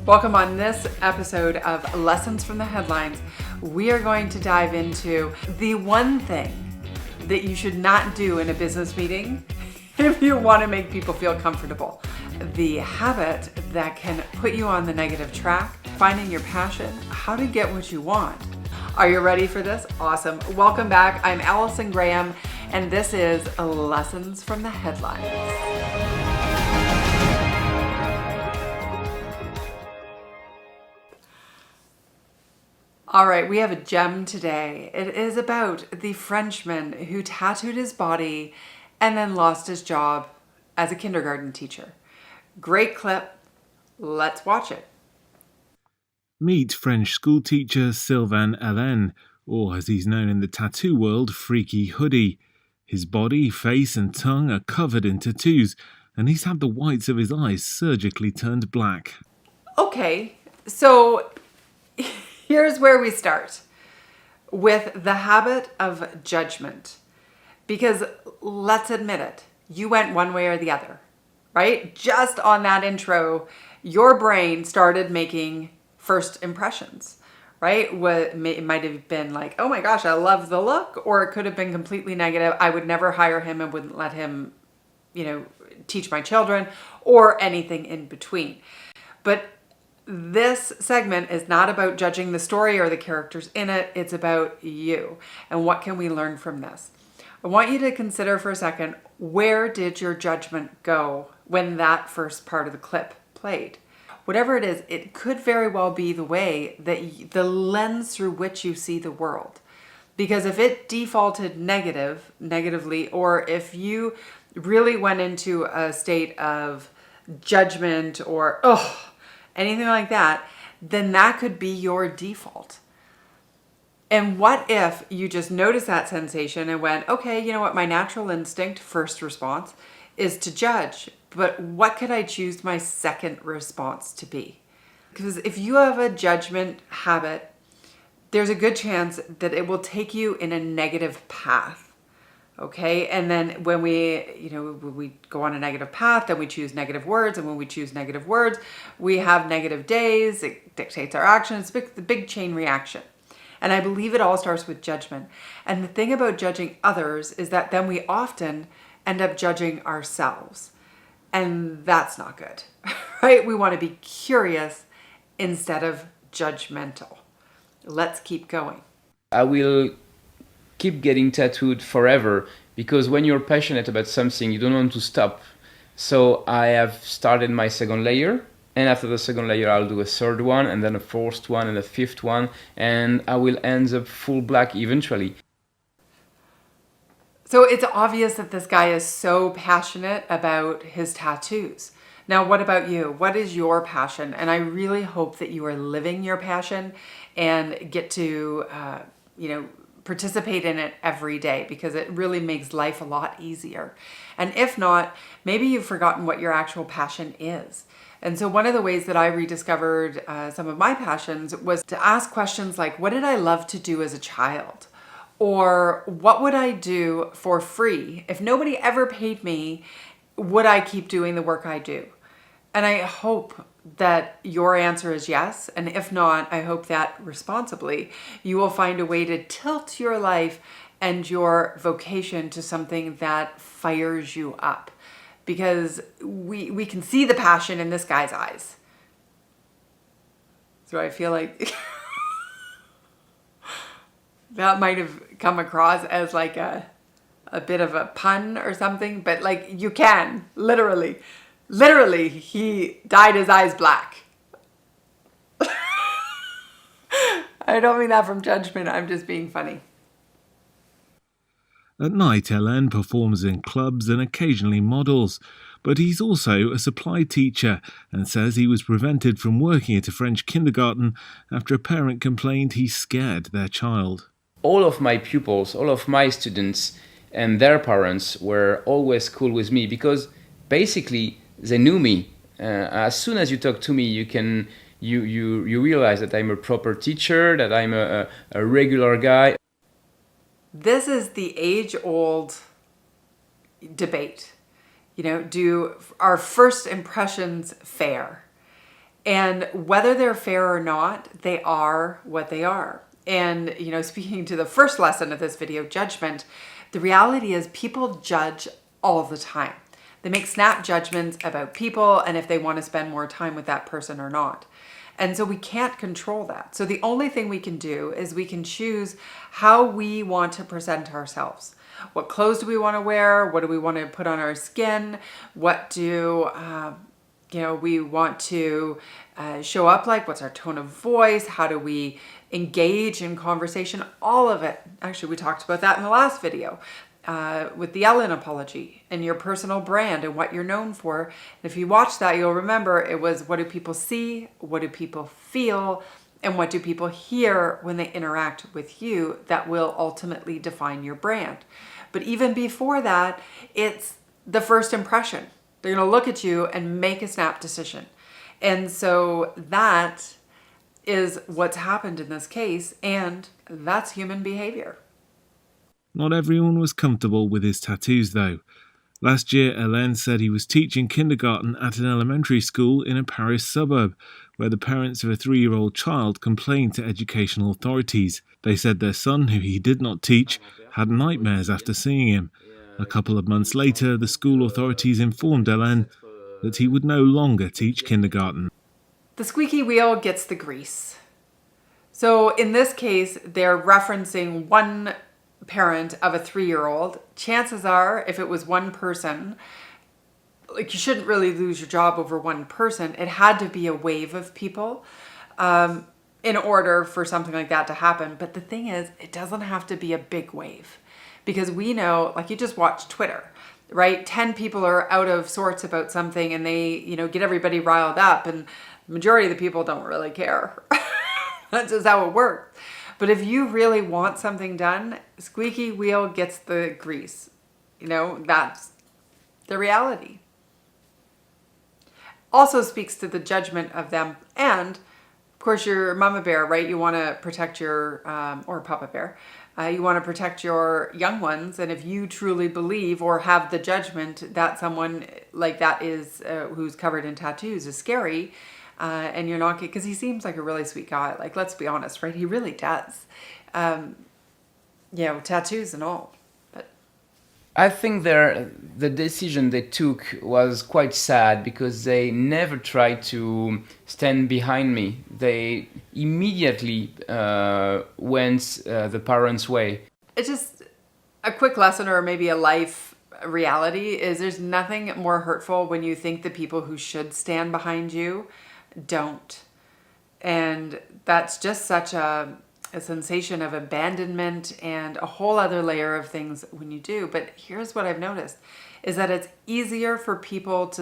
Welcome on this episode of Lessons from the Headlines. We are going to dive into the one thing that you should not do in a business meeting if you want to make people feel comfortable. The habit that can put you on the negative track, finding your passion, how to get what you want. Are you ready for this? Awesome. Welcome back. I'm Allison Graham, and this is Lessons from the Headlines. All right, we have a gem today. It is about the Frenchman who tattooed his body and then lost his job as a kindergarten teacher. Great clip. Let's watch it. Meet French schoolteacher Sylvain Alain, or as he's known in the tattoo world, Freaky Hoodie. His body, face and tongue are covered in tattoos, and he's had the whites of his eyes surgically turned black. Okay, so here's where we start with the habit of judgment. Because let's admit it, you went one way or the other, right? Just on that intro, your brain started making first impressions, right? It might have been like, oh my gosh, I love the look, or it could have been completely negative. I would never hire him and wouldn't let him, teach my children, or anything in between. But this segment is not about judging the story or the characters in it. It's about you. And what can we learn from this? I want you to consider for a second, where did your judgment go when that first part of the clip played? Whatever it is, it could very well be the way that the lens through which you see the world. Because if it defaulted negatively, or if you really went into a state of judgment or, anything like that, then that could be your default. And what if you just noticed that sensation and went, okay, you know what, my natural instinct, first response, is to judge, but what could I choose my second response to be? Because if you have a judgment habit, there's a good chance that it will take you in a negative path. Okay, and then when we go on a negative path, then we choose negative words, and when we choose negative words, we have negative days. It dictates our actions. It's the big chain reaction. And I believe it all starts with judgment. And the thing about judging others is that then we often end up judging ourselves. And that's not good, right? We want to be curious instead of judgmental. Let's keep going. I will keep getting tattooed forever, because when you're passionate about something, you don't want to stop. So I have started my second layer, and after the second layer, I'll do a third one, and then a fourth one, and a fifth one, and I will end up full black eventually. So it's obvious that this guy is so passionate about his tattoos. Now, what about you? What is your passion? And I really hope that you are living your passion and get to, participate in it every day, because it really makes life a lot easier. And if not, maybe you've forgotten what your actual passion is. And so one of the ways that I rediscovered some of my passions was to ask questions like, what did I love to do as a child? Or what would I do for free? If nobody ever paid me, would I keep doing the work I do? And I hope that your answer is yes. And if not, I hope that responsibly you will find a way to tilt your life and your vocation to something that fires you up. Because we can see the passion in this guy's eyes. So I feel like that might have come across as like a bit of a pun or something, but like you can, literally, he dyed his eyes black. I don't mean that from judgment, I'm just being funny. At night, Alain performs in clubs and occasionally models, but he's also a supply teacher and says he was prevented from working at a French kindergarten after a parent complained he scared their child. All of my pupils, all of my students and their parents were always cool with me, because basically they knew me. As soon as you talk to me, you realize that I'm a proper teacher, that I'm a regular guy. This is the age-old debate. Do our first impressions fare? And whether they're fair or not, they are what they are. And, speaking to the first lesson of this video, judgment, the reality is people judge all the time. They make snap judgments about people and if they want to spend more time with that person or not. And so we can't control that. So the only thing we can do is we can choose how we want to present ourselves. What clothes do we want to wear? What do we want to put on our skin? What do we want to show up like? What's our tone of voice? How do we engage in conversation? All of it. Actually, we talked about that in the last video with the Ellen apology and your personal brand and what you're known for. And if you watch that, you'll remember it was what do people see? What do people feel? And what do people hear when they interact with you that will ultimately define your brand? But even before that, it's the first impression. They're going to look at you and make a snap decision. And so that is what's happened in this case, and that's human behavior. Not everyone was comfortable with his tattoos, though. Last year, Hélène said he was teaching kindergarten at an elementary school in a Paris suburb, where the parents of a 3-year-old child complained to educational authorities. They said their son, who he did not teach, had nightmares after seeing him. A couple of months later, the school authorities informed Hélène that he would no longer teach kindergarten. The squeaky wheel gets the grease. So in this case, they're referencing one parent of a 3-year-old. Chances are, if it was one person, you shouldn't really lose your job over one person. It had to be a wave of people in order for something like that to happen. But the thing is, it doesn't have to be a big wave, because we know, you just watch Twitter, right? 10 people are out of sorts about something and they, get everybody riled up, and the majority of the people don't really care. That's just how it works. But if you really want something done, squeaky wheel gets the grease. That's the reality. Also speaks to the judgment of them. And of course, you're mama bear, right? You want to protect your, or papa bear. You want to protect your young ones. And if you truly believe or have the judgment that someone like that is, who's covered in tattoos is scary, and you're not, because he seems like a really sweet guy. Let's be honest, right? He really does. Tattoos and all. But I think the decision they took was quite sad, because they never tried to stand behind me. They immediately went the parents' way. It's just a quick lesson, or maybe a life reality, is there's nothing more hurtful when you think the people who should stand behind you don't. And that's just such a sensation of abandonment and a whole other layer of things when you do. But here's what I've noticed is that it's easier for people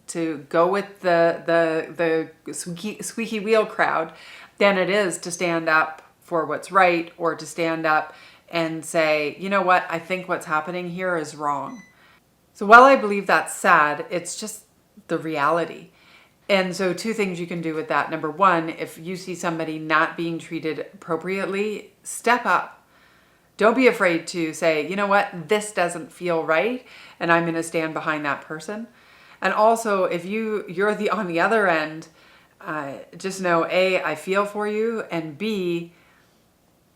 to go with the squeaky wheel crowd than it is to stand up for what's right, or to stand up and say, you know what, I think what's happening here is wrong. So while I believe that's sad, it's just the reality. And so 2 things you can do with that. Number 1, if you see somebody not being treated appropriately, step up. Don't be afraid to say, you know what, this doesn't feel right, and I'm going to stand behind that person. And also, if you're on the other end, just know, A, I feel for you, and B,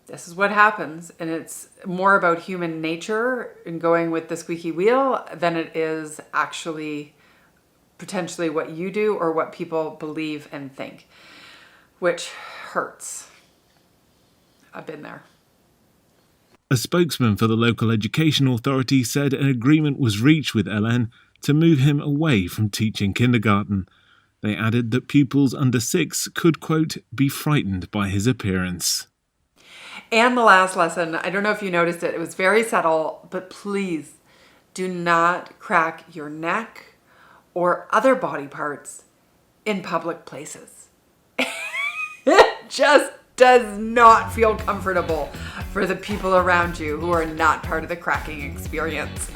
this is what happens. And it's more about human nature and going with the squeaky wheel than it is actually potentially what you do or what people believe and think, which hurts. I've been there. A spokesman for the local education authority said an agreement was reached with Hélène to move him away from teaching kindergarten. They added that pupils under 6 could, quote, be frightened by his appearance. And the last lesson, I don't know if you noticed it, it was very subtle, but please do not crack your neck or other body parts in public places. It just does not feel comfortable for the people around you who are not part of the cracking experience.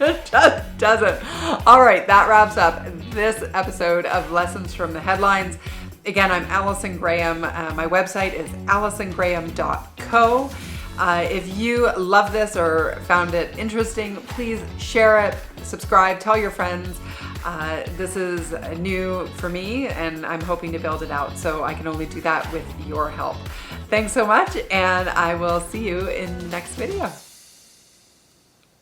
It just doesn't. All right, that wraps up this episode of Lessons from the Headlines. Again, I'm Allison Graham. My website is allisongraham.co. If you love this or found it interesting, please share it, subscribe, tell your friends. This is new for me, and I'm hoping to build it out, so I can only do that with your help. Thanks so much, and I will see you in the next video.